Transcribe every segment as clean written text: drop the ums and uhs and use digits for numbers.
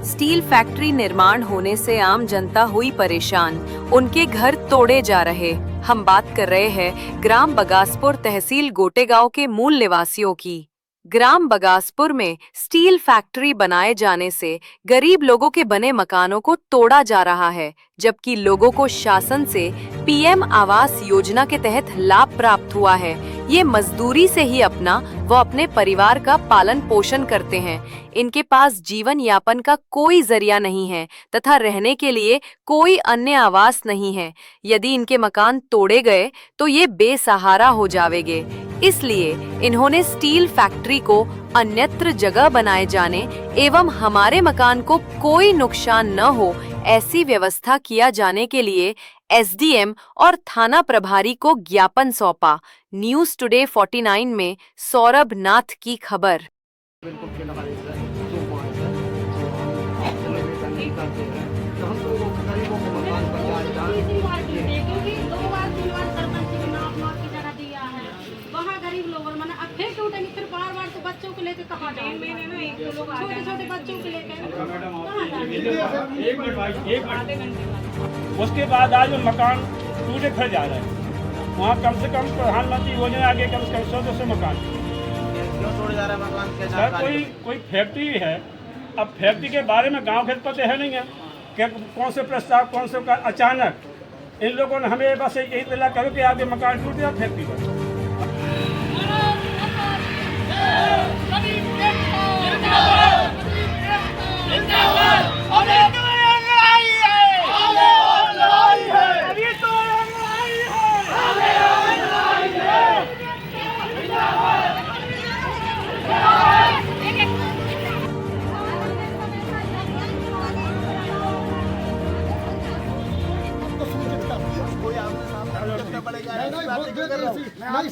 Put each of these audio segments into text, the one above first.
Steel factory निर्माण होने से आम जनता हुई परेशान, उनके घर तोड़े जा रहे। हम बात कर रहे हैं ग्राम बगासपुर तहसील गोटेगांव के मूल निवासियों की। ग्राम बगासपुर में स्टील फैक्ट्री बनाए जाने से गरीब लोगों के बने मकानों को तोड़ा जा रहा है, जबकि लोगों को शासन से पीएम आवास योजना के तहत लाभ प्राप्त हुआ है। ये मजदूरी से ही अपना व अपने परिवार का पालन पोषण करते हैं। इनके पास जीवन यापन का कोई जरिया नहीं है तथा रहने के लिए कोई अन्य आवास नहीं है। यदि इनके मकान तोड़े गए तो ये बेसहारा हो जावेंगे। इसलिए इन्होंने स्टील फैक्ट्री को अन्यत्र जगह बनाए जाने एवं हमारे मकान को कोई नुकसान न हो ऐसी व्यवस्था किया जाने के लिए एसडीएम और थाना प्रभारी को ज्ञापन सौंपा। न्यूज़ टुडे 49 में सौरभ नाथ की खबर। फिर बार तो बच्चों को लेकर कहाँ जाएंगे? छोटे बच्चों को लेकर उसके बाद आज मकान टूटे खड़े जा रहे हैं। वहाँ कम से कम प्रधानमंत्री योजना आगे कम से कम 100 मकान क्यों तोड़ जा रहा है मकान? सर कोई फैक्ट्री है। अब फैक्ट्री के बारे में गांव खेत पता है नहीं है क्या कौन से प्रस्ताव कौन से अचानक इन लोगों ने हमें बस यही तला करो कि आगे मकान टूट गया फैक्ट्री पर।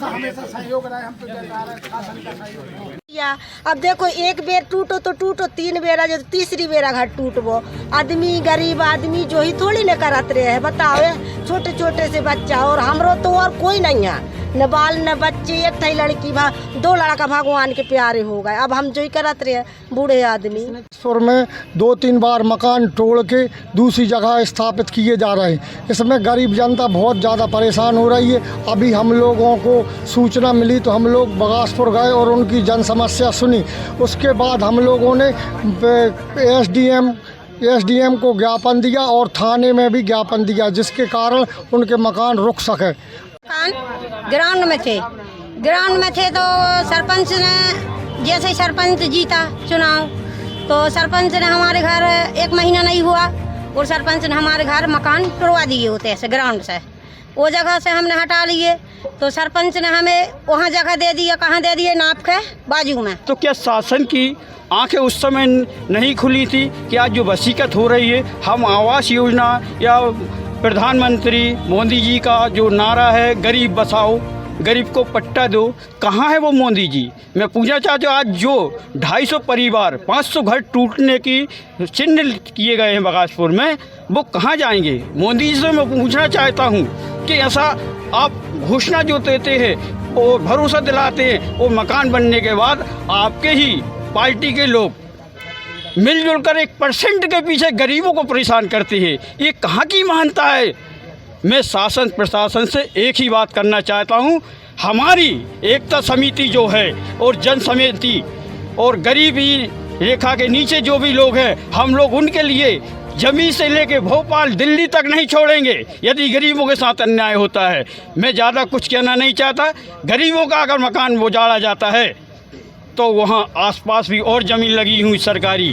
हमेशा सहयोग रहे, हम तो शासन का सहयोग। अब देखो एक बेर टूटो तो टूटो, 3 बेरा जो तीसरी बेरा घर टूटबो। आदमी गरीब आदमी जो ही थोड़ी न करत रहे है, बताओ छोटे छोटे से बच्चा और हमरो तो और कोई नहीं है, न बाल न बच्चे। एक थी लड़की 2 लड़का भगवान के प्यारे हो गए। अब हम जो ही करत रहे बूढ़े आदमी। सुर में 2-3 बार मकान तोड़ के दूसरी जगह स्थापित किए जा रहे हैं। इसमें गरीब जनता बहुत ज़्यादा परेशान हो रही है। अभी हम लोगों को सूचना मिली तो हम लोग बगासपुर गए और उनकी जन समस्या सुनी। उसके बाद हम लोगों ने एसडीएम को ज्ञापन दिया और थाने में भी ज्ञापन दिया, जिसके कारण उनके मकान रुक सके। ग्राउंड में थे तो सरपंच ने, जैसे सरपंच जीता चुनाव तो सरपंच ने हमारे घर 1 महीना नहीं हुआ और सरपंच ने हमारे घर मकान तोड़वा दिए होते ऐसे ग्राउंड से। वो जगह से हमने हटा लिए तो सरपंच ने हमें वहाँ जगह दे दिया। कहाँ दे दिए? नाप के बाजू में। तो क्या शासन की आंखें उस समय नहीं खुली थी कि आज जो वसीयत हो रही है, हम आवास योजना या प्रधानमंत्री मोदी जी का जो नारा है गरीब बसाओ, गरीब को पट्टा दो, कहाँ है वो मोदी जी? मैं पूछना चाहता हूँ आज जो 250 परिवार 500 घर टूटने की चिन्ह किए गए हैं बगासपुर में, वो कहाँ जाएंगे? मोदी जी से मैं पूछना चाहता हूँ कि ऐसा आप घोषणा जो देते हैं और भरोसा दिलाते हैं, वो मकान बनने के बाद आपके ही पार्टी के लोग मिलजुल कर 1% के पीछे गरीबों को परेशान करते हैं। ये कहाँ की महानता है? मैं शासन प्रशासन से एक ही बात करना चाहता हूँ, हमारी एकता समिति जो है और जन समिति और गरीबी रेखा के नीचे जो भी लोग हैं, हम लोग उनके लिए जमीन से लेके भोपाल दिल्ली तक नहीं छोड़ेंगे यदि गरीबों के साथ अन्याय होता है। मैं ज़्यादा कुछ कहना नहीं चाहता। गरीबों का अगर मकान उजाड़ा जाता है तो वहाँ आसपास भी और ज़मीन लगी हुई सरकारी,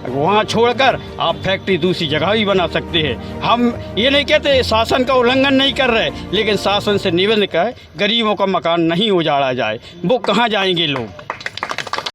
वहाँ छोड़कर आप फैक्ट्री दूसरी जगह भी बना सकते हैं। हम ये नहीं कहते शासन का उल्लंघन नहीं कर रहे, लेकिन शासन से निवेदन है गरीबों का मकान नहीं उजाड़ा जाए। वो कहाँ जाएंगे लोग?